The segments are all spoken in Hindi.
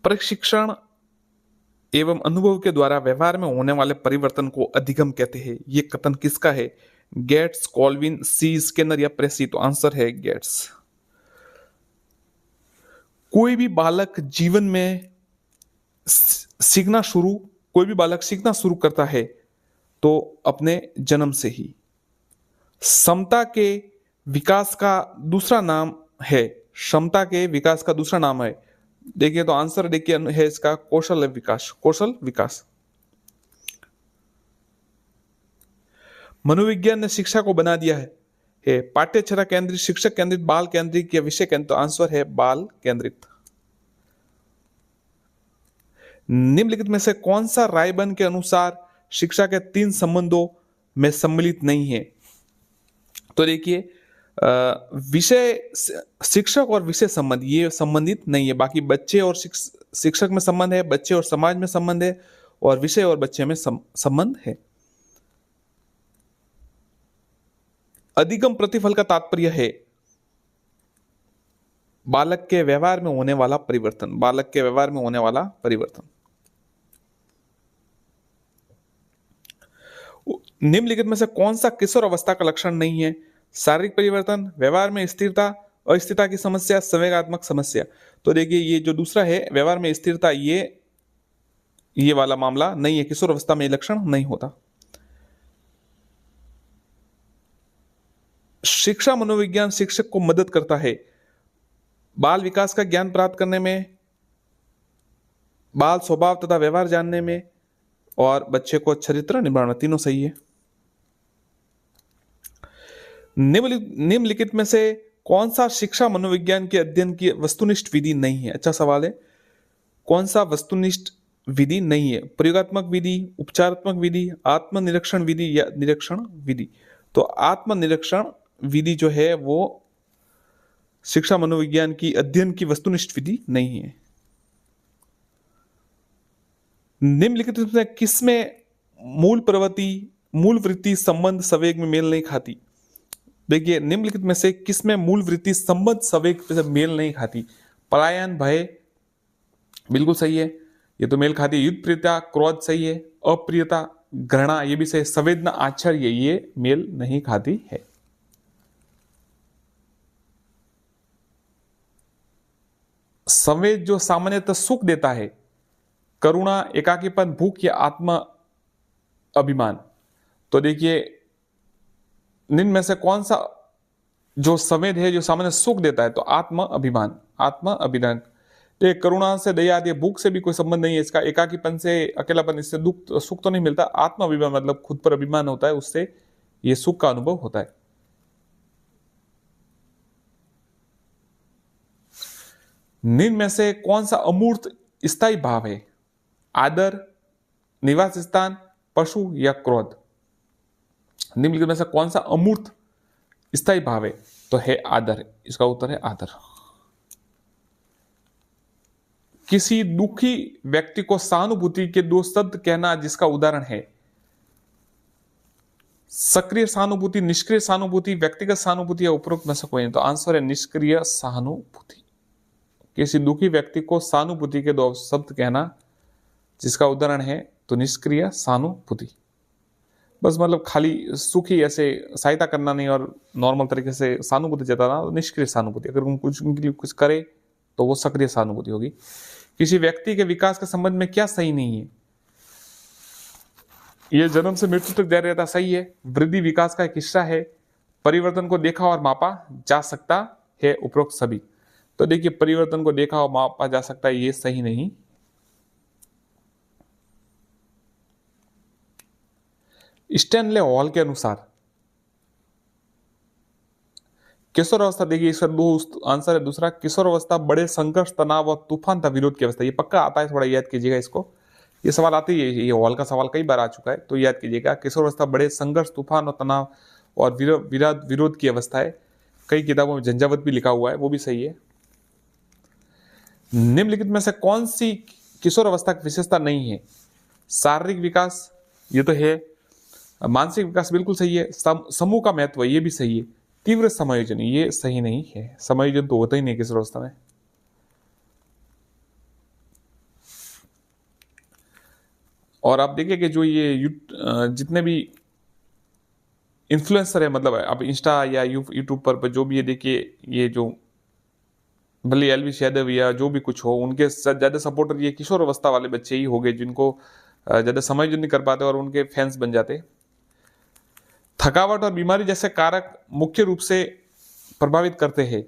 प्रशिक्षण एवं अनुभव के द्वारा व्यवहार में होने वाले परिवर्तन को अधिगम कहते हैं। ये कथन किसका है? गेट्स, कॉल्विन, सी स्किनर या प्रेसी? तो आंसर है गेट्स। कोई भी बालक जीवन में सीखना शुरू कोई भी बालक सीखना शुरू करता है तो अपने जन्म से ही। समता के विकास का दूसरा नाम है क्षमता के विकास का दूसरा नाम है। देखिए तो आंसर देखिए है इसका कौशल विकास। कौशल विकास। मनोविज्ञान ने शिक्षा को बना दिया है पाठ्यचर्या केंद्रित, शिक्षक केंद्रित, बाल केंद्रित या विषय केंद्रित? तो आंसर है बाल केंद्रित। निम्नलिखित में से कौन सा रायबर्न के अनुसार शिक्षा के 3 संबंधों में सम्मिलित नहीं है? तो देखिए विषय शिक्षक और विषय संबंध ये संबंधित नहीं है। बाकी बच्चे और शिक्षक में संबंध है, बच्चे और समाज में संबंध है, और विषय और बच्चे में संबंध है। अधिगम प्रतिफल का तात्पर्य है बालक के व्यवहार में होने वाला परिवर्तन। बालक के व्यवहार में होने वाला परिवर्तन। निम्नलिखित में से कौन सा किशोर अवस्था का लक्षण नहीं है? शारीरिक परिवर्तन, व्यवहार में स्थिरता, अस्थिरता की समस्या, संवेगात्मक समस्या? तो देखिए ये जो दूसरा है व्यवहार में स्थिरता, ये वाला मामला नहीं है। किशोर अवस्था में लक्षण नहीं होता। शिक्षा मनोविज्ञान शिक्षक को मदद करता है बाल विकास का ज्ञान प्राप्त करने में, बाल स्वभाव तथा व्यवहार जानने में, और बच्चे को चरित्र निर्माण में। तीनों सही है। निम्नलिखित में से कौन सा शिक्षा मनोविज्ञान के अध्ययन की वस्तुनिष्ठ विधि नहीं है? अच्छा सवाल है। कौन सा वस्तुनिष्ठ विधि नहीं है? प्रयोगात्मक विधि, उपचारात्मक विधि, आत्मनिरीक्षण विधि या निरीक्षण विधि? तो आत्मनिरीक्षण विधि जो है वो शिक्षा मनोविज्ञान की अध्ययन की वस्तुनिष्ठ विधि नहीं है। निम्नलिखित में किसमें मूल प्रवृत्ति, मूल वृत्ति, संबंध, संवेग में मेल नहीं खाती? देखिए निम्नलिखित में से किसमें मूल वृत्ति, संबंध, संवेग से मेल नहीं खाती? पलायन, भय बिल्कुल सही है, ये तो मेल खाती है। युद्ध प्रियता, क्रोध सही है। अप्रियता, घृणा ये भी सही। संवेदना, आश्चर्य ये मेल नहीं खाती है। संवेद जो सामान्यतः सुख देता है, करुणा, एकाकीपन, भूख या आत्म अभिमान? तो देखिए निम्न में से कौन सा जो संवेद है जो सामान्य सुख देता है? तो आत्म अभिमान। आत्म अभिमान। तो करुणा से, दया आदि, भूख से भी कोई संबंध नहीं है इसका। एकाकीपन से, अकेलापन, इससे दुख सुख तो नहीं मिलता। आत्म अभिमान मतलब खुद पर अभिमान होता है, उससे ये सुख का अनुभव होता है। निम्न में से कौन सा अमूर्त स्थायी भाव है? आदर, निवास स्थान, पशु या क्रोध? निम्नलिखित में से कौन सा अमूर्त स्थायी भाव है? तो है आदर। इसका उत्तर है आदर। किसी दुखी व्यक्ति को सहानुभूति के 2 शब्द कहना जिसका उदाहरण है? सक्रिय सहानुभूति, निष्क्रिय सहानुभूति, व्यक्तिगत सहानुभूति या उपरोक्त में से कोई नहीं? तो आंसर है निष्क्रिय सहानुभूति। किसी दुखी व्यक्ति को सहानुभूति के 2 शब्द कहना जिसका उदाहरण है तो निष्क्रिय सहानुभूति। बस मतलब खाली सुखी ऐसे सहायता करना नहीं और नॉर्मल तरीके से सहानुभूति जताना, तो निष्क्रिय सहानुभूति। अगर हम कुछ उनके लिए कुछ करे तो वो सक्रिय सहानुभूति होगी। किसी व्यक्ति के विकास के संबंध में क्या सही नहीं है? यह जन्म से मृत्यु तक जारी रहता, सही है। वृद्धि विकास का एक हिस्सा है। परिवर्तन को देखा और मापा जा सकता है, उपरोक्त सभी। तो देखिए परिवर्तन को देखा और मापा जा सकता है, ये सही नहीं। स्टैनले हॉल के अनुसार किशोर अवस्था, देखिए इसका 2 आंसर है। दूसरा, किशोर अवस्था बड़े संघर्ष, तनाव और तूफान तथा विरोध की अवस्था। ये पक्का आता है, थोड़ा याद कीजिएगा इसको। ये सवाल आते ही ये हॉल का सवाल कई बार आ चुका है, तो याद कीजिएगा। किशोर अवस्था बड़े संघर्ष, तूफान और तनाव और विरोध की अवस्था है। कई किताबों में झंझावत भी लिखा हुआ है, वो भी सही है। निम्नलिखित में से कौन सी किशोर अवस्था की विशेषता नहीं है? शारीरिक विकास, ये तो है। मानसिक विकास बिल्कुल सही है। समूह का महत्व, ये भी सही है। तीव्र समायोजन, ये सही नहीं है। समायोजन तो होता ही नहीं किशोर अवस्था में। और आप देखिए कि जो ये जितने भी इन्फ्लुएंसर है, मतलब आप इंस्टा या यूट्यूब पर जो भी ये देखिए, ये जो भले एलविश यादव या जो भी कुछ हो, उनके ज्यादा सपोर्टर ये किशोर अवस्था वाले बच्चे ही हो गए, जिनको ज्यादा समय जो नहीं कर पाते और उनके फैंस बन जाते। थकावट और बीमारी जैसे कारक मुख्य रूप से प्रभावित करते हैं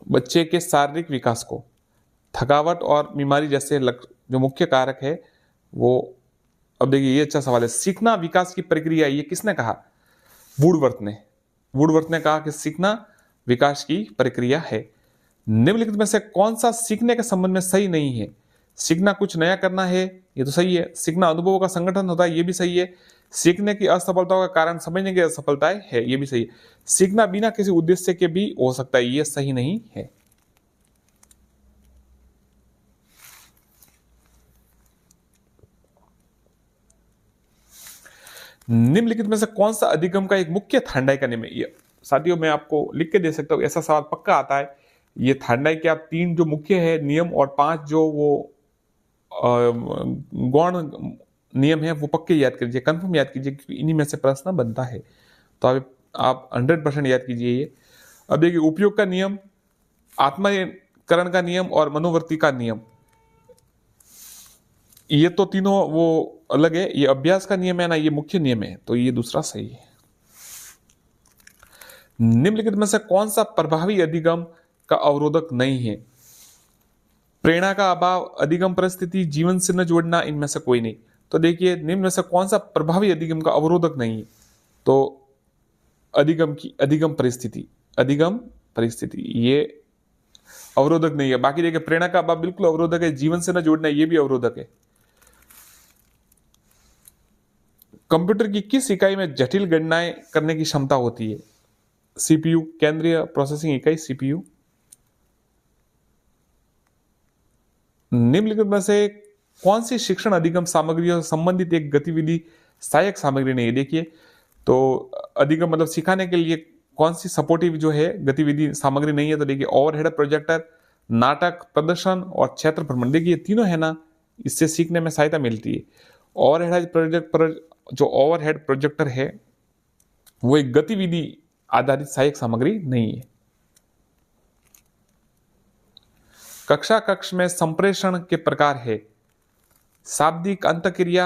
बच्चे के शारीरिक विकास को। थकावट और बीमारी जैसे जो मुख्य कारक है वो, अब देखिए ये अच्छा सवाल है। सीखना विकास की प्रक्रिया, ये किसने कहा? वुडवर्थ ने। वुडवर्थ ने कहा कि सीखना विकास की प्रक्रिया है। निम्नलिखित में से कौन सा सीखने के संबंध में सही नहीं है? सीखना कुछ नया करना है, ये तो सही है। सीखना अनुभवों का संगठन होता है, ये भी सही है। सीखने की असफलताओं का कारण समझने की असफलताएं है, ये भी सही है। सीखना बिना किसी उद्देश्य के भी हो सकता है, ये सही नहीं है। निम्नलिखित में से कौन सा अधिगम का एक मुख्य थांडाई का नियम है? ये साथियों मैं आपको लिख के दे सकता हूं, ऐसा सवाल पक्का आता है। ये थांडाई के आप 3 जो मुख्य है नियम और 5 जो वो गौण नियम है वो पक्के याद कीजिए, कंफर्म याद कीजिए, क्योंकि इन्हीं में से प्रश्न बनता है। तो आप 100% याद कीजिए ये। अब देखिए उपयोग का नियम, आत्मकरण का नियम और मनोवृत्ति का नियम, ये तो तीनों वो अलग है। ये अभ्यास का नियम है ना, ये मुख्य नियम है, तो ये दूसरा सही है। निम्नलिखित में से कौन सा प्रभावी अधिगम का अवरोधक नहीं है? प्रेरणा का अभाव, अधिगम परिस्थिति, जीवन से न जोड़ना, इनमें से कोई नहीं। तो देखिए निम्न में से कौन सा प्रभावी अधिगम का अवरोधक नहीं है? तो अधिगम परिस्थिति ये अवरोधक नहीं है। बाकी देखिए प्रेरणा का अभाव बिल्कुल अवरोधक है, जीवन से न जोड़ना ये भी अवरोधक है। कंप्यूटर की किस इकाई में जटिल गणनाएं करने की क्षमता होती है? सीपीयू, केंद्रीय प्रोसेसिंग इकाई, सीपीयू। निम्नलिखित में से कौन सी शिक्षण अधिगम सामग्रियों से संबंधित एक गतिविधि सहायक सामग्री नहीं है? देखिए तो अधिगम मतलब सिखाने के लिए कौन सी सपोर्टिव जो है गतिविधि सामग्री नहीं है? तो देखिए ओवरहेड प्रोजेक्टर, नाटक प्रदर्शन और क्षेत्र भ्रमण। देखिए तीनों है ना, इससे सीखने में सहायता मिलती है। ओवरहेड प्रोजेक्टर है वो एक गतिविधि आधारित सहायक सामग्री नहीं है। कक्षा कक्ष में संप्रेषण के प्रकार है शाब्दिक अंतक्रिया,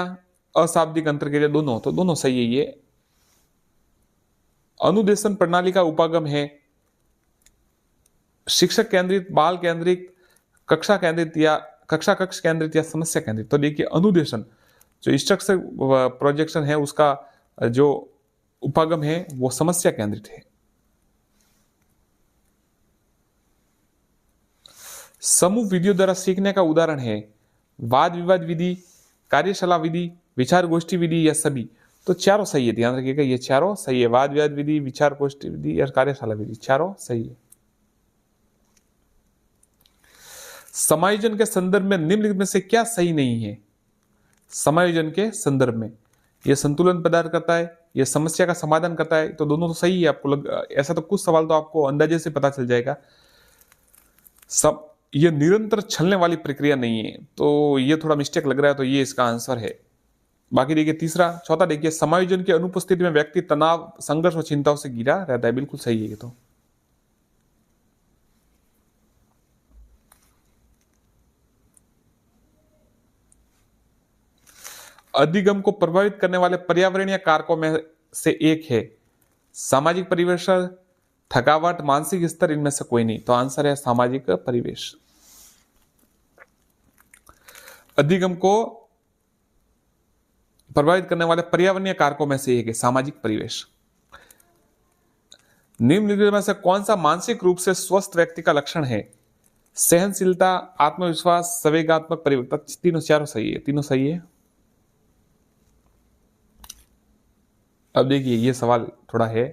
अशाब्दिक अंतक्रिया, दोनों, तो दोनों सही है ये। अनुदेशन प्रणाली का उपागम है शिक्षक केंद्रित, बाल केंद्रित, कक्षा केंद्रित या कक्षा कक्ष केंद्रित या समस्या केंद्रित। तो देखिए अनुदेशन जो स्ट्रक्चर प्रोजेक्शन है उसका जो उपागम है वो समस्या केंद्रित है। समूह विधियों द्वारा सीखने का उदाहरण है वाद विवाद विधि, कार्यशाला विधि, विचार गोष्ठी विधि या सभी। तो चारों सही है, ध्यान रखिएगा ये चारों सही है। वाद विवाद विधि, विचार गोष्ठी विधि और कार्यशाला विधि, चारों सही है। समायोजन के संदर्भ में निम्नलिखित में से क्या सही नहीं है? समायोजन के संदर्भ में यह संतुलन प्रदान करता है, यह समस्या का समाधान करता है, तो दोनों तो सही है। आपको ऐसा तो कुछ सवाल तो आपको अंदाजे से पता चल जाएगा। यह निरंतर चलने वाली प्रक्रिया नहीं है, तो यह थोड़ा मिस्टेक लग रहा है, तो ये इसका आंसर है। बाकी देखिए चौथा देखिए समायोजन की अनुपस्थिति में व्यक्ति तनाव, संघर्ष और चिंताओं से घिरा रहता है, बिल्कुल सही है ये तो। अधिगम को प्रभावित करने वाले पर्यावरणीय कारकों में से एक है सामाजिक परिवेश, थकावट, मानसिक स्तर, इनमें से कोई नहीं। तो आंसर है सामाजिक परिवेश। अधिगम को प्रभावित करने वाले पर्यावरणीय कारकों में से एक है सामाजिक परिवेश। निम्नलिखित में से कौन सा मानसिक रूप से स्वस्थ व्यक्ति का लक्षण है? सहनशीलता, आत्मविश्वास, संवेगात्मक परिवर्तन, तीनों चारों सही है, तीनों सही है। अब देखिए ये सवाल थोड़ा है,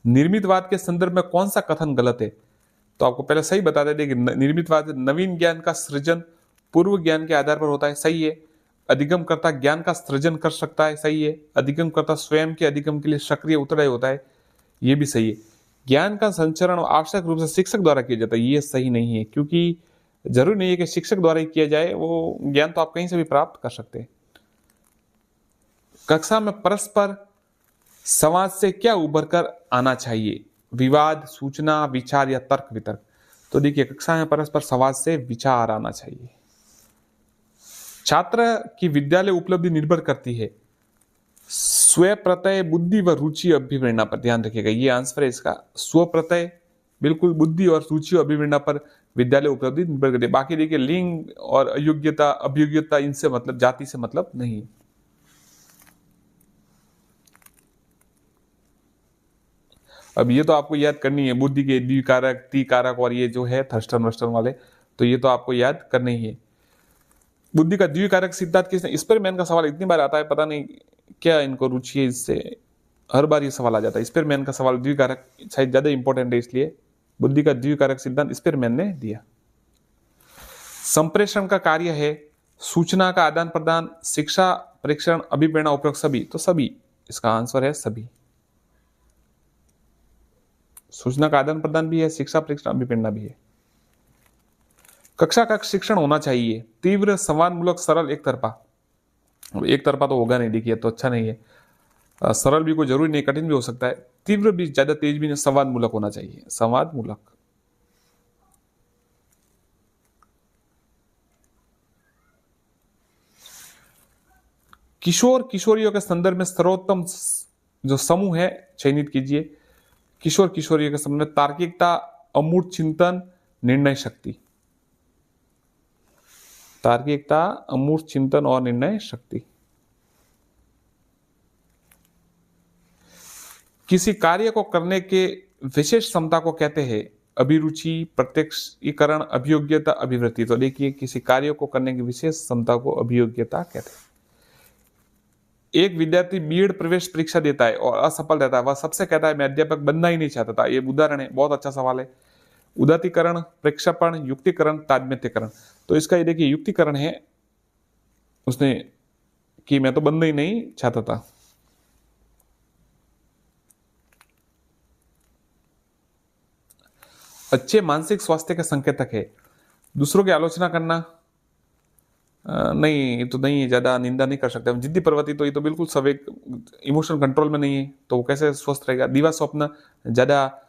निर्मितवाद के संदर्भ में कौन सा कथन गलत है? तो आपको पहले सही बता दें, देखिए निर्मितवाद नवीन ज्ञान का सृजन पूर्व ज्ञान के आधार पर होता है, सही है। अधिगमकर्ता ज्ञान का सृजन कर सकता है, सही है। अधिगमकर्ता स्वयं के अधिगम के लिए सक्रिय उत्तरदायी होता है, ये भी सही है। ज्ञान का संचरण आवश्यक रूप से शिक्षक द्वारा किया जाता है, ये सही नहीं है, क्योंकि जरूरी नहीं है कि शिक्षक द्वारा ही किया जाए, वो ज्ञान तो आप कहीं से भी प्राप्त कर सकते हैं। कक्षा में परस्पर संवाद से क्या उभर कर आना चाहिए? विवाद, सूचना, विचार या तर्क वितर्क? तो देखिए, कक्षा में परस्पर संवाद से विचार आना चाहिए। छात्र की विद्यालय उपलब्धि निर्भर करती है स्व प्रत्यय, बुद्धि व रुचि अभिप्रेरणा पर। ध्यान रखिएगा, ये आंसर है इसका। स्व प्रत्यय बिल्कुल, बुद्धि और रुचि अभिप्रेरणा पर विद्यालय उपलब्धि निर्भर करती है। बाकी देखिए, लिंग और अयोग्यता, अभियोग्यता, इनसे मतलब, जाति से मतलब नहीं। अब ये तो आपको याद करनी है, बुद्धि के द्विकारक, त्रिकारक और ये जो है थर्स्टन वर्स्टन वाले, तो ये तो आपको याद करना ही है। बुद्धि का द्विकारक सिद्धांत किसने? एक्सपेरिमेंट का सवाल इतनी बार आता है, पता नहीं क्या इनको रुचि है इससे, हर बार ये सवाल आ जाता है। एक्सपेरिमेंट का सवाल, द्विकारक शायद ज्यादा इंपॉर्टेंट है, इसलिए बुद्धि का द्विकारक सिद्धांत एक्सपेरिमेंट ने दिया। संप्रेषण का कार्य है सूचना का आदान प्रदान, शिक्षा, प्रेक्षण, अभिप्रेरणा, उपयोग सभी। तो सभी, इसका आंसर है सभी। सूचना का आदान प्रदान भी है, शिक्षा, प्रेक्षण, अभिप्रेरणा भी है। कक्षा का शिक्षण होना चाहिए तीव्र, संवादमूलक, सरल, एक तरफा। एक तरफा तो होगा नहीं, देखिए तो अच्छा नहीं है। सरल भी कोई जरूरी नहीं, कठिन भी हो सकता है। तीव्र भी ज्यादा तेज भी नहीं, संवादमूलक होना चाहिए, संवादमूलक। किशोर किशोरियों के संदर्भ में सर्वोत्तम जो समूह है चयनित कीजिए। किशोर किशोरियों के संदर्भ में तार्किकता, अमूर्त चिंतन, निर्णय शक्ति। तार्किकता, अमूर्त चिंतन और निर्णय शक्ति। किसी कार्य को करने के विशेष क्षमता को कहते हैं अभिरुचि, प्रत्यक्षीकरण, अभियोग्यता, अभिवृत्ति। तो देखिए, किसी कार्य को करने की विशेष क्षमता को अभियोग्यता कहते हैं। एक विद्यार्थी बीएड प्रवेश परीक्षा देता है और असफल रहता है, वह सबसे कहता है मैं अध्यापक बनना ही नहीं चाहता था। ये उदाहरण है, बहुत अच्छा सवाल है। उदात्तीकरण, प्रेक्षापण, युक्तिकरण, तादात्म्यकरण। तो इसका ये देखिए, युक्तिकरण है उसने कि मैं तो बनना ही नहीं चाहता था। अच्छे मानसिक स्वास्थ्य के संकेतक है दूसरों की आलोचना करना, नहीं तो नहीं, ज्यादा निंदा नहीं कर सकते हम। जिद्दी प्रवृत्ति, तो ये तो बिल्कुल सवेग, इमोशनल कंट्रोल में नहीं है, तो वो कैसे स्वस्थ रहेगा। दिवा स्वप्न, ज्यादा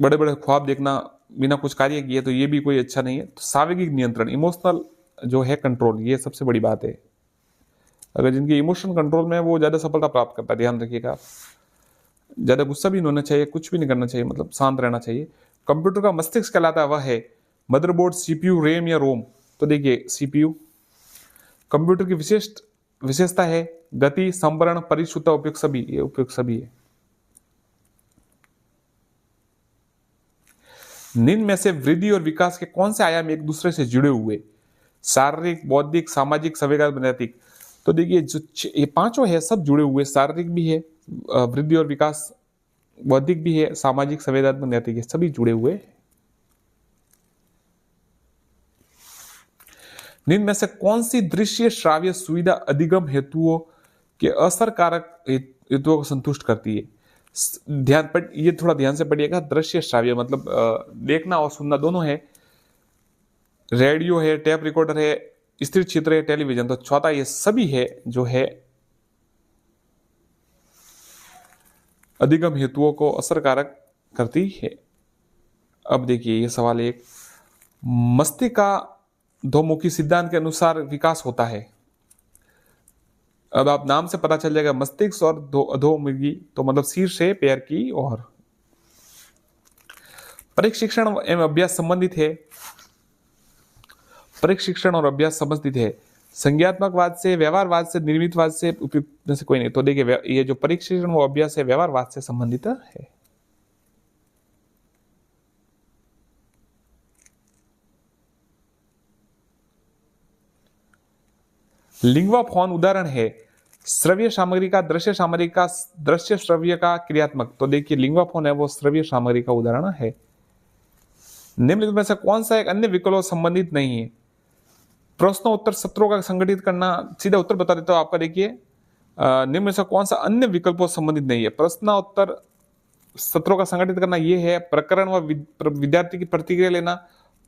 बड़े बड़े ख्वाब देखना बिना कुछ कार्य किए, तो ये भी कोई अच्छा नहीं है। तो सावेगिक नियंत्रण, इमोशनल जो है कंट्रोल, ये सबसे बड़ी बात है। अगर जिनकी इमोशन कंट्रोल में है, वो ज्यादा सफलता प्राप्त करता है, ध्यान रखिएगा आप। ज्यादा गुस्सा भी नहीं होना चाहिए, कुछ भी नहीं करना चाहिए, मतलब शांत रहना चाहिए। कंप्यूटर का मस्तिष्क कहलाता है वह है मदरबोर्ड, सीपीयू, रैम या रोम। तो देखिए, सीपीयू। कंप्यूटर की विशेषता है गति, संभरण, परिशुद्धता, उपयोग सभी। ये उपयोग सभी है। निम्न में से वृद्धि और विकास के कौन से आयाम एक दूसरे से जुड़े हुए? शारीरिक, बौद्धिक, सामाजिक, संवेगात्मक, नैतिक। तो देखिए, जो ये पांचों है सब जुड़े हुए। शारीरिक भी है, वृद्धि और विकास, बौद्धिक भी है, सामाजिक, संवेगात्मक, नैतिक है, सभी जुड़े हुए। निम्न में से कौन सी दृश्य श्राव्य सुविधा अधिगम हेतुओं के असरकारक हेतुओं को संतुष्ट करती है? ध्यान पर, ये थोड़ा ध्यान से पढ़िएगा। दृश्य श्राव्य मतलब देखना और सुनना दोनों है। रेडियो है, टेप रिकॉर्डर है, स्थिर चित्र है, टेलीविजन। तो चौथा ये सभी है जो है अधिगम हेतुओं को असरकारक करती है। अब देखिए, ये सवाल एक, मस्तिष्क का ध्वमुखी सिद्धांत के अनुसार विकास होता है। अब आप नाम से पता चल जाएगा, मस्तिष्क और अधोमुखी, तो मतलब शीर्ष है पैर की ओर। प्रशिक्षण एवं अभ्यास संबंधित है। प्रशिक्षण और अभ्यास संबंधित है संज्ञात्मकवाद से, व्यवहारवाद से, निर्मितवाद से, उपयुक्त में से कोई नहीं। तो देखिए, ये जो प्रशिक्षण वो अभ्यास है, व्यवहारवाद से संबंधित है। लिंगवा फोन उदाहरण है श्रव्य सामग्री का, दृश्य सामग्री का, दृश्य श्रव्य का क्रियात्मक। तो देखिए, लिंगवा फोन है वो श्रव्य सामग्री का उदाहरण है। निम्नलिखित में से कौन सा एक अन्य विकल्पों संबंधित नहीं है? प्रश्न उत्तर सत्रों का संगठित करना। सीधा उत्तर बता देता हूं आपका। देखिए, निम्न में से कौन सा अन्य विकल्पों संबंधित नहीं है? प्रश्न उत्तर सत्रों का संगठित करना ये है, प्रकरण व विद्यार्थी की प्रतिक्रिया लेना,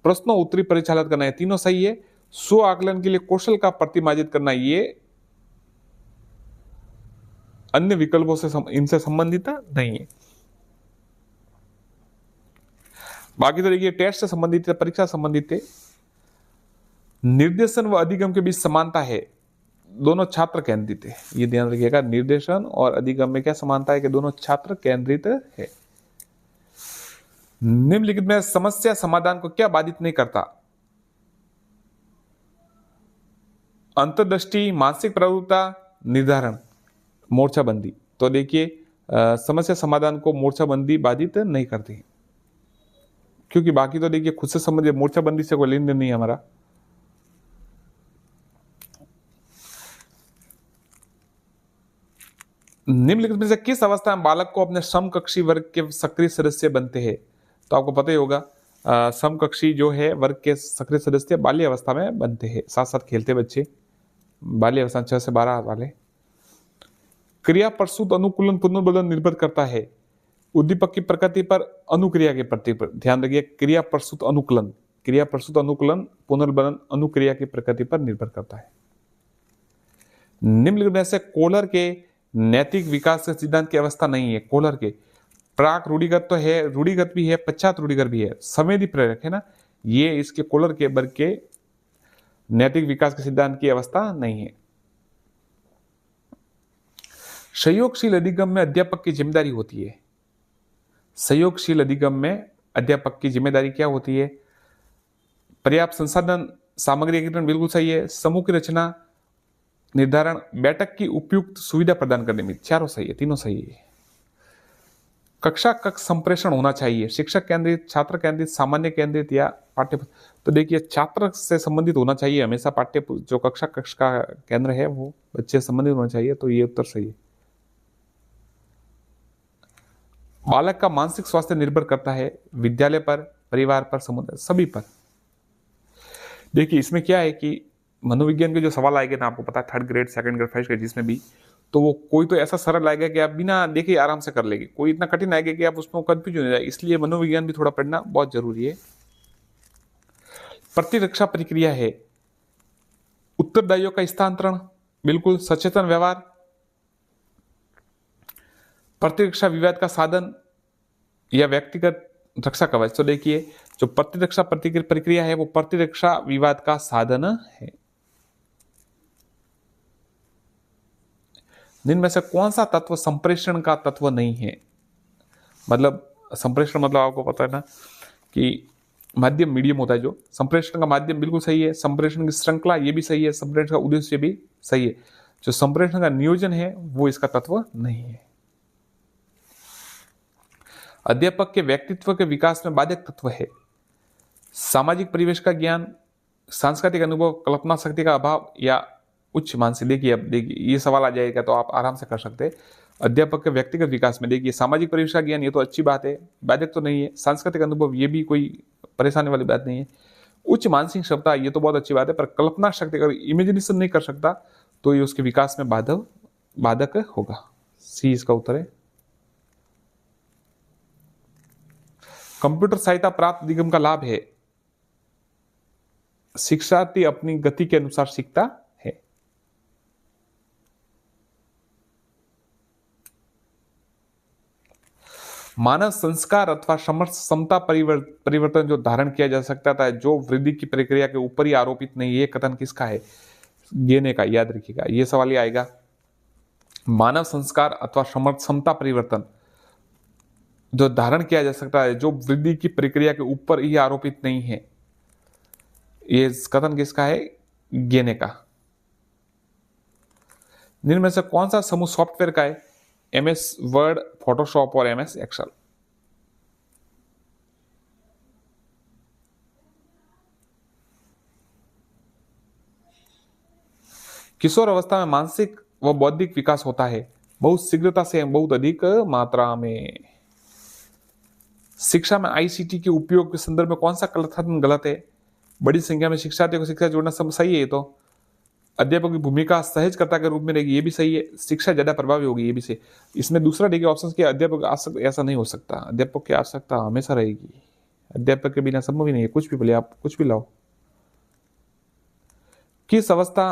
प्रश्नों उत्तरी परिचालित करना, ये तीनों सही है। स्व आकलन के लिए कौशल का प्रतिमाजित करना, ये अन्य विकल्पों से इनसे संबंधित नहीं है। बाकी तो देखिए टेस्ट से संबंधित है, परीक्षा संबंधित है। निर्देशन व अधिगम के बीच समानता है, दोनों छात्र केंद्रित है, ये ध्यान रखिएगा। निर्देशन और अधिगम में क्या समानता है कि दोनों छात्र केंद्रित है। निम्नलिखित में समस्या समाधान को क्या बाधित नहीं करता? अंतर्दृष्टि, मानसिक प्रवृत्ता, निर्धारण, मोर्चाबंदी। तो देखिए समस्या समाधान को मोर्चाबंदी बाधित नहीं करती, क्योंकि बाकी तो देखिए खुद से समझिए, मोर्चाबंदी से कोई लेन देन नहीं है हमारा। निम्नलिखित में से किस अवस्था में बालक को अपने समकक्षी वर्ग के सक्रिय सदस्य बनते हैं? तो आपको पता ही होगा समकक्षी जो है वर्ग के सक्रिय सदस्य बाल्य अवस्था में बनते हैं, साथ साथ खेलते बच्चे, बाल्य अवस्था 6 से 12 वाले। क्रिया प्रस्तुत अनुकूलन पुनर्बलन निर्भर करता है उद्दीपक की प्रकृति पर, अनुक्रिया के प्रति पर। ध्यान रखिए, क्रिया प्रस्तुत अनुकूलन, क्रिया प्रस्तुत अनुकूलन पुनर्बलन अनुक्रिया की प्रकृति पर निर्भर करता है। निम्नलिखित में से कोहलर के नैतिक विकास के सिद्धांत की अवस्था नहीं है। कोहलर के प्राक रूढ़िगत तो है, रूढ़िगत भी है, पश्चात रूढ़िगत भी है, संवेदी प्रेरक है ना, ये इसके कोहलर के वर्ग के नैतिक विकास के सिद्धांत की अवस्था नहीं है। सहयोगशील अधिगम में अध्यापक की जिम्मेदारी होती है। सहयोगशील अधिगम में अध्यापक की जिम्मेदारी क्या होती है? पर्याप्त संसाधन, सामग्री एकीकरण, बिल्कुल सही है। समूह की रचना, निर्धारण, बैठक की उपयुक्त सुविधा प्रदान करने में, चारों सही है, तीनों सही है। कक्षा कक्ष संप्रेषण होना चाहिए, शिक्षक केंद्रित, छात्र केंद्रित, सामान्य केंद्रित या पाठ्य। तो देखिए छात्र से संबंधित होना चाहिए हमेशा, पाठ्य जो कक्षा कक्ष का केंद्र है वो बच्चे से संबंधित होना चाहिए, तो ये उत्तर सही है। बालक का मानसिक स्वास्थ्य निर्भर करता है विद्यालय पर, परिवार पर, समुदाय, सभी पर। देखिए इसमें क्या है कि मनोविज्ञान के जो सवाल आएंगे ना, आपको पता है 3rd grade 2nd grade 1st grade जिसमें भी, तो वो कोई तो ऐसा सरल आएगा कि आप बिना देखे आराम से कर लेंगे, कोई इतना कठिन आएगा कि आप उसमें कंफ्यूज हो जाए। इसलिए मनोविज्ञान भी थोड़ा पढ़ना बहुत जरूरी है। प्रतिरक्षा प्रक्रिया है उत्तरदायियों का स्थानांतरण, बिल्कुल। सचेतन व्यवहार, प्रतिरक्षा विवाद का साधन या व्यक्तिगत रक्षा कवच। तो देखिए जो प्रतिरक्षा प्रक्रिया है वो प्रतिरक्षा विवाद का साधन है। जिनमें से कौन सा तत्व संप्रेषण का तत्व नहीं है? मतलब संप्रेषण मतलब आपको पता है ना कि माध्यम, मीडियम होता है जो। संप्रेषण का माध्यम बिल्कुल सही है, संप्रेषण की श्रृंखला ये भी सही है, संप्रेषण का उद्देश्य भी सही है। जो संप्रेषण का नियोजन है वो इसका तत्व नहीं है। अध्यापक के व्यक्तित्व के विकास में बाधक तत्व है सामाजिक परिवेश का ज्ञान, सांस्कृतिक अनुभव, कल्पना शक्ति का अभाव या उच्च मानसिक। देखिए अब देखिए ये सवाल आ जाएगा तो आप आराम से कर सकते हैं। अध्यापक के व्यक्तिगत विकास में देखिए सामाजिक परिवेश का ज्ञान, ये तो अच्छी बात है, बाधक तो नहीं है। सांस्कृतिक अनुभव, ये भी कोई परेशानी वाली बात नहीं है। उच्च मानसिक क्षमता, ये तो बहुत अच्छी बात है, पर कल्पना शक्ति अगर इमेजिनेशन नहीं कर सकता तो ये उसके विकास में बाधक होगा। सी इसका उत्तर है। कंप्यूटर सहायता प्राप्त अधिगम का लाभ है शिक्षार्थी अपनी गति के अनुसार सीखता है। मानव संस्कार अथवा समता परिवर्तन जो धारण किया जा सकता था, जो वृद्धि की प्रक्रिया के ऊपर ही आरोपित नहीं, ये कथन किसका है? गेने का। याद रखिएगा ये सवाल ही आएगा। मानव संस्कार अथवा समता परिवर्तन जो धारण किया जा सकता है, जो वृद्धि की प्रक्रिया के ऊपर ही आरोपित नहीं है, ये कथन किसका है? गेने का। जिनमें में से कौन सा समूह सॉफ्टवेयर का है? एमएस वर्ड, फोटोशॉप और एमएस एक्सेल। किशोर अवस्था में मानसिक व बौद्धिक विकास होता है बहुत शीघ्रता से, बहुत अधिक मात्रा में। शिक्षा में आईसीटी के उपयोग के संदर्भ में कौन सा कथन गलत है? बड़ी संख्या में शिक्षार्थियों को शिक्षा जोड़ना सब सही है। तो अध्यापक की भूमिका सहजकर्ता के रूप में रहेगी, ये भी सही है। शिक्षा ज्यादा प्रभावी होगी, ये भी सही। इसमें दूसरा देखिए ऑप्शन के अध्यापक ऐसा नहीं हो सकता, अध्यापक की आवश्यकता हमेशा रहेगी, अध्यापक के बिना संभव ही नहीं है। कुछ भी बोले आप, कुछ भी लाओ। किस अवस्था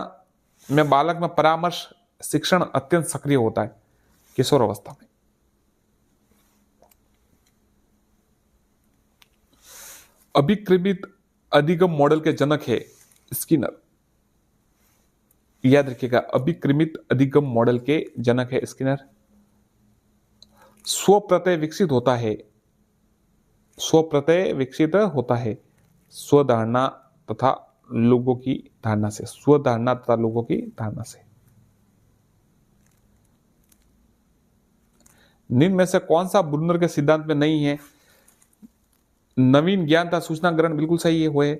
में बालक में परामर्श शिक्षण अत्यंत सक्रिय होता है? किशोर अवस्था में। अभिक्रमित अधिगम मॉडल के जनक है स्किनर, याद रखिएगा, अभिक्रमित अधिगम मॉडल के जनक है स्किनर। स्वप्रत्यय विकसित होता है, स्वप्रत्यय विकसित होता है स्वधारणा तथा लोगों की धारणा से, स्वधारणा तथा लोगों की धारणा से। निम्न में से कौन सा ब्रूनर के सिद्धांत में नहीं है? नवीन ज्ञान तथा सूचना ग्रहण बिल्कुल सही है, वो है।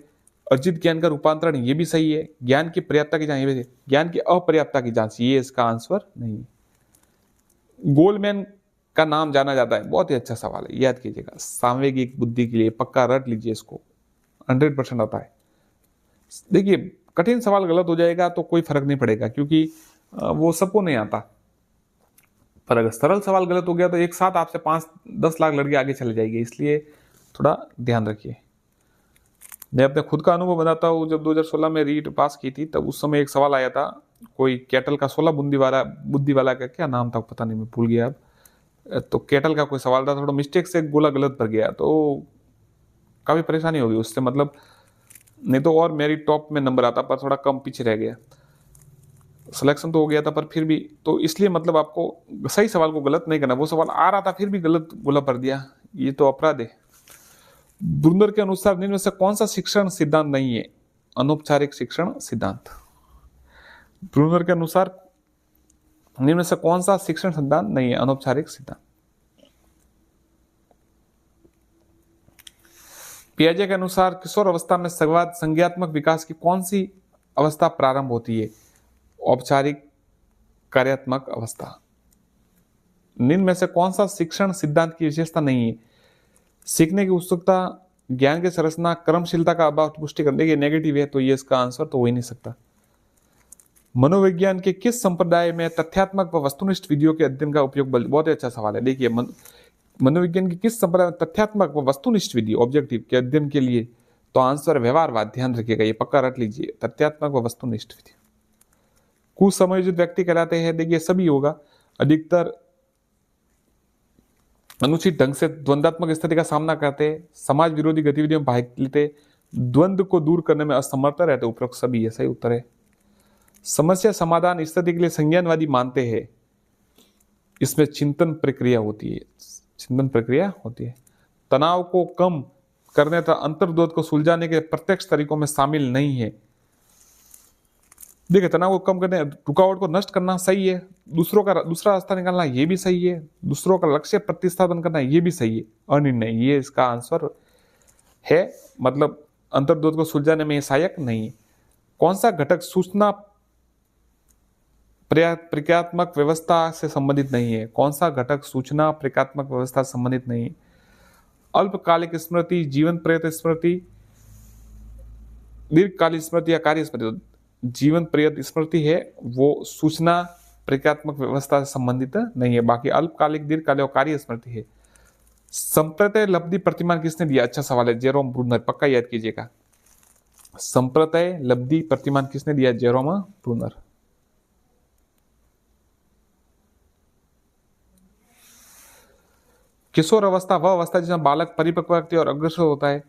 अर्जित ज्ञान का रूपांतरण, ये भी सही है। ज्ञान की पर्याप्तता की जांच, ये भी सही। ज्ञान की अपर्याप्तता की जांच, ये इसका आंसर नहीं है। गोलमैन का नाम जाना जाता है, बहुत ही अच्छा सवाल है, याद कीजिएगा। सांवेगिक बुद्धि के लिए पक्का रट लीजिए इसको, 100% आता है। देखिए कठिन सवाल गलत हो जाएगा तो कोई फर्क नहीं पड़ेगा, क्योंकि वो सबको नहीं आता। पर अगर सरल सवाल गलत हो गया तो एक साथ आपसे 5-10 लाख लड़के आगे चले जाएंगे, इसलिए थोड़ा ध्यान रखिए। मैं अपने खुद का अनुभव बताता हूँ। जब 2016 में रीट पास की थी, तब उस समय एक सवाल आया था, कोई कैटल का 16 बुद्धि वाला का क्या नाम था पता नहीं, मैं भूल गया अब। तो कैटल का कोई सवाल था, थोड़ा मिस्टेक से गोला गलत भर गया, तो काफ़ी परेशानी होगी उससे, मतलब नहीं तो और मेरी टॉप में नंबर आता, पर थोड़ा कम पीछे रह गया। सिलेक्शन तो हो गया था पर फिर भी, तो इसलिए मतलब आपको सही सवाल को गलत नहीं करना। वो सवाल आ रहा था फिर भी गलत गोला भर दिया, ये तो अपराध है। ब्रूनर के अनुसार निम्न में से कौन सा शिक्षण सिद्धांत नहीं है? अनौपचारिक शिक्षण सिद्धांत। ब्रूनर के अनुसार निम्न में से कौन सा शिक्षण सिद्धांत नहीं है? अनौपचारिक सिद्धांत। पियाजे के अनुसार किशोर अवस्था में संज्ञात्मक विकास की कौन सी अवस्था प्रारंभ होती है? औपचारिक कार्यात्मक अवस्था। निम्न में से कौन सा शिक्षण सिद्धांत की विशेषता नहीं है? सीखने की उत्सुकता, ज्ञान की संरचना, कर्मशीलता का अभाव पुष्टि करने के नेगेटिव है, तो ये इसका आंसर तो हो ही नहीं सकता। मनोविज्ञान के किस संप्रदाय में तथ्यात्मक व वस्तुनिष्ठ विधियों के अध्ययन का उपयोग बहुत ही अच्छा सवाल है। देखिए मनोविज्ञान की किस संप्रदाय में तथ्यात्मक व वस्तुनिष्ठ विधि ऑब्जेक्टिव के अध्ययन के लिए, तो आंसर व्यवहारवाद, ध्यान रखिएगा, ये पक्का रट लीजिए, तथ्यात्मक व वस्तुनिष्ठ विधि। कुसमयोजित व्यक्ति कहलाते हैं, देखिए सभी होगा, अधिकतर अनुचित ढंग से द्वंद्वात्मक स्थिति का सामना करते, समाज विरोधी गतिविधियों में भाग लेते, द्वंद्व को दूर करने में असमर्थ रहते, उपरोक्त सभी, ये सही उत्तर है। समस्या समाधान स्थिति के लिए संज्ञानवादी मानते हैं, इसमें चिंतन प्रक्रिया होती है, चिंतन प्रक्रिया होती है। तनाव को कम करने तथा अंतर्द्वंद को सुलझाने के प्रत्यक्ष तरीकों में शामिल नहीं है। देखिए तनाव को कम करने, रुकावट को नष्ट करना सही है, दूसरा रास्ता निकालना ये भी सही है, दूसरों का लक्ष्य प्रतिस्थापन करना ये भी सही है, अनिर्णय, ये इसका आंसर है, मतलब अंतर्द्वंद को सुलझाने में सहायक नहीं है। कौन सा घटक सूचना प्रक्रियात्मक व्यवस्था से संबंधित नहीं है? कौन सा घटक सूचना प्रक्रियात्मक व्यवस्था से संबंधित नहीं है? अल्पकालिक स्मृति, जीवन पर्यंत स्मृति, दीर्घकालिक स्मृति या कार्य स्मृति? जीवन पर्यंत स्मृति है वो सूचना प्रक्रियात्मक व्यवस्था से संबंधित नहीं है, बाकी अल्पकालिक, दीर्घकालिक और कार्य स्मृति है। संप्रत्यय लब्धि प्रतिमान किसने दिया? अच्छा सवाल है, जेरोम ब्रूनर, पक्का याद कीजिएगा। संप्रत्यय लब्धि प्रतिमान किसने दिया? Jerome Bruner. किशोर अवस्था वह अवस्था जिसमें बालक परिपक्व व्यक्ति और अग्रसर होता है,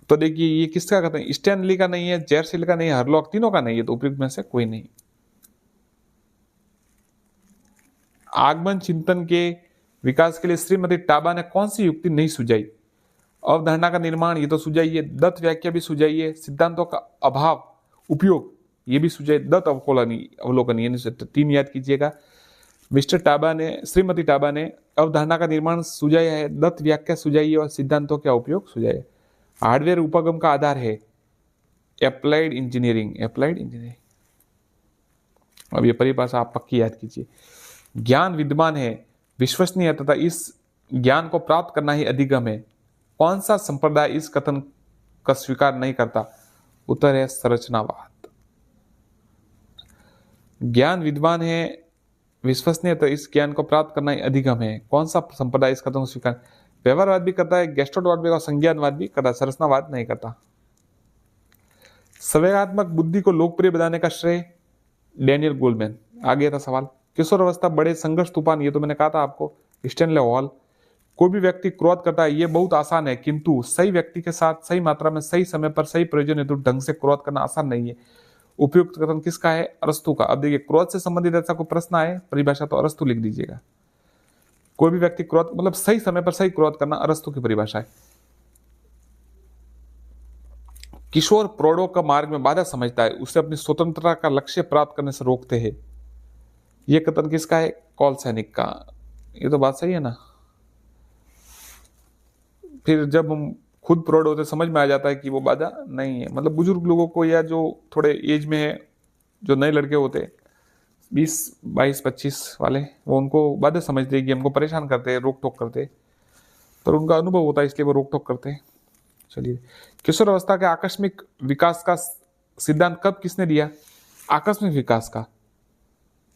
तो देखिए ये किसका कहते हैं? स्टैनली का नहीं है, जेरसिल का नहीं है, हरलॉक, तीनों का नहीं है, तो उपयुक्त में से कोई नहीं। आगमन चिंतन के विकास के लिए श्रीमती टाबा ने कौन सी युक्ति नहीं सुझाई? अवधारणा का निर्माण, ये तो सुझाइए, दत्त व्याख्या भी सुझाइए, सिद्धांतों का अभाव उपयोग, ये भी सुझाइए, दत्त अवलोकन, ये नहीं, 3 याद कीजिएगा। मिस्टर टाबा ने, श्रीमती टाबा ने अवधारणा का निर्माण सुझाया है, दत्त व्याख्या सुझाई है और सिद्धांतों का उपयोग सुझाया है। हार्डवेयर उपगम का आधार है एप्लाइड इंजीनियरिंग, एप्लाइड इंजीनियरिंग। अब ये परिभाषा आप पक्की याद कीजिए। ज्ञान विद्यमान है, विश्वसनीय तथा इस ज्ञान को प्राप्त करना ही अधिगम है। कौन सा संप्रदाय इस कथन का स्वीकार नहीं करता? उत्तर है संरचनावाद। ज्ञान विद्वान है, विश्वसनीय, तो इस ज्ञान को प्राप्त करना ही अधिगम है। कौन सा संप्रदाय इस कथन को स्वीकार? व्यवहारवाद भी करता है, गेस्टोटवाद भी और संज्ञानवाद भी करता है, संरचनावाद नहीं करता। संवेगात्मक बुद्धि को लोकप्रिय बनाने का श्रेय डैनियल गोलमैन। आ गया था सवाल। किशोर अवस्था बड़े संघर्ष तूफान, ये तो मैंने कहा था आपको, स्टैनले हॉल। कोई भी व्यक्ति क्रोध करता है, ये बहुत आसान है, किंतु सही व्यक्ति के साथ सही मात्रा में सही समय पर सही प्रयोजन हेतु ढंग से क्रोध करना आसान नहीं है। उपयुक्त कथन किसका है? अरस्तु का। अब देखिए, क्रोध से संबंधित ऐसा कोई प्रश्न आए, परिभाषा तो अरस्तु लिख दीजिएगा। कोई भी व्यक्ति क्रोध, मतलब सही समय पर सही क्रोध करना, अरस्तु की परिभाषा है। किशोर प्रौढ़ों का मार्ग में बाधा समझता है, उसे अपनी स्वतंत्रता का लक्ष्य प्राप्त करने से रोकते हैं। यह कथन किसका है? कॉल सैनिक का। ये तो बात सही है ना। फिर जब हम खुद प्रौढ़ होते समझ में आ जाता है कि वो बाधा नहीं है। मतलब बुजुर्ग लोगों को या जो थोड़े एज में है, जो नए लड़के होते 20, 22, 25 वाले, वो उनको बाधा समझते हैं कि हमको परेशान करते हैं, रोक टोक करते हैं, पर उनका अनुभव होता है इसलिए वो रोक टोक करते हैं। चलिए, किशोर अवस्था के आकस्मिक विकास का सिद्धांत कब किसने दिया? आकस्मिक विकास का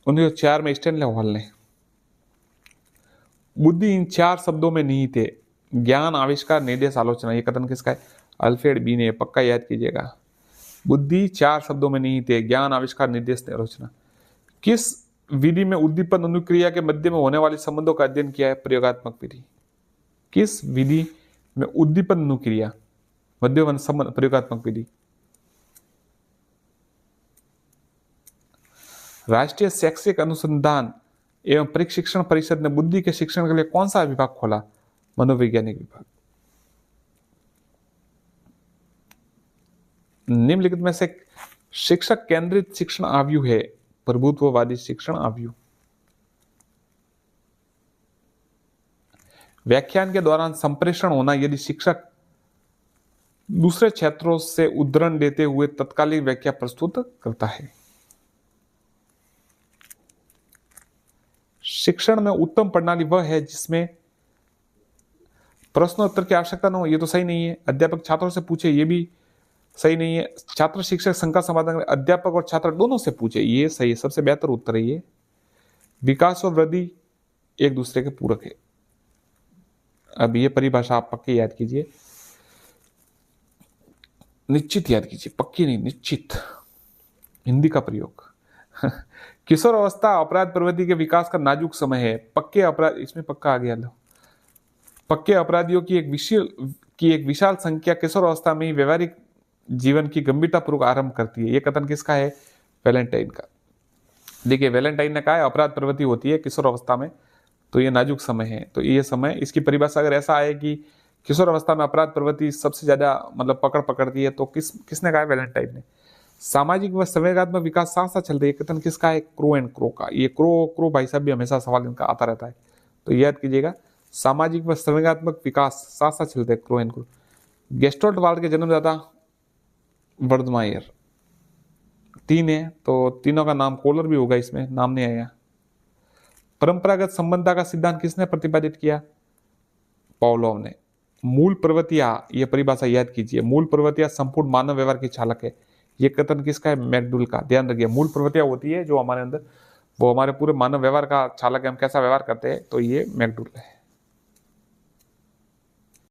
1904 में स्टैनले हॉल ने। बुद्धि इन 4 शब्दों में निहित है, ज्ञान, आविष्कार, निर्देश, आलोचना। ये कथन किसका है? अल्फ्रेड बी ने। पक्का याद कीजिएगा। बुद्धि 4 शब्दों में निहित है, ज्ञान, आविष्कार, निर्देश, आलोचना। किस विधि में उद्दीपन अनुक्रिया के मध्य में होने वाले संबंधों का अध्ययन किया है? प्रयोगात्मक विधि। किस विधि में उद्दीपन अनुक्रिया मध्य संबंध? प्रयोगात्मक विधि। राष्ट्रीय शैक्षिक अनुसंधान एवं प्रशिक्षण परिषद ने बुद्धि के शिक्षण के लिए कौन सा विभाग खोला? मनोवैज्ञानिक विभाग। निम्नलिखित में से शिक्षक केंद्रित शिक्षण आव्यूह है? प्रभुत्ववादी शिक्षण आव्यूह। व्याख्यान के दौरान संप्रेषण होना, यदि शिक्षक दूसरे क्षेत्रों से उद्धरण देते हुए तत्कालिक व्याख्या प्रस्तुत करता है। शिक्षण में उत्तम प्रणाली वह है जिसमें प्रश्नोत्तर की आवश्यकता न हो। ये तो सही नहीं है। अध्यापक छात्रों से पूछे, ये भी सही नहीं है। छात्र शिक्षक शंका समाधान करें, अध्यापक और छात्र दोनों से पूछे, ये सही है। सबसे बेहतर उत्तर है ये। विकास और वृद्धि एक दूसरे के पूरक है। अब ये परिभाषा आप पक्की याद कीजिए, निश्चित याद कीजिए, पक्की नहीं, निश्चित, हिंदी का प्रयोग। किशोर अवस्था अपराध प्रवृत्ति के विकास का नाजुक समय है। पक्के अपराध, इसमें पक्का आ गया लो। पक्के अपराधियों की एक विशाल संख्या किशोर अवस्था में ही व्यवहारिक जीवन की गंभीरतापूर्वक आरंभ करती है। यह कथन किसका है? वैलेंटाइन का। देखिए, वैलेंटाइन ने कहा है अपराध प्रवृत्ति होती है किशोर अवस्था में, तो ये नाजुक समय है। तो ये समय, इसकी परिभाषा अगर ऐसा है कि किशोर अवस्था में अपराध प्रवृत्ति सबसे ज्यादा मतलब पकड़ती है, तो किसने कहा है? वैलेंटाइन ने। सामाजिक व संवेगात्मक विकास साथ साथ चलते हैं। कथन किसका है? क्रो एंड क्रो का। ये क्रो भाई साहब भी हमेशा सवाल इनका आता रहता है, तो याद कीजिएगा। सामाजिक व संवेगात्मक विकास साथ साथ चलते हैं, क्रो एंड क्रो। गेस्टोल्ट के जन्मदाता वर्डमायर। 3 है, तो तीनों का नाम कोलर भी होगा, इसमें नाम नहीं आया। परंपरागत संबंधता का सिद्धांत किसने प्रतिपादित किया? पावलोव ने। मूल प्रवृत्तियां, यह परिभाषा याद कीजिए, मूल प्रवृत्तियां संपूर्ण मानव व्यवहार की चालक है। यह कथन किसका है? मैकडूल का। ध्यान रखिए, मूल प्रवृत्तियां होती है जो हमारे अंदर, वो हमारे पूरे मानव व्यवहार का चालक है, हम कैसा व्यवहार करते हैं, तो ये मैकडूल है।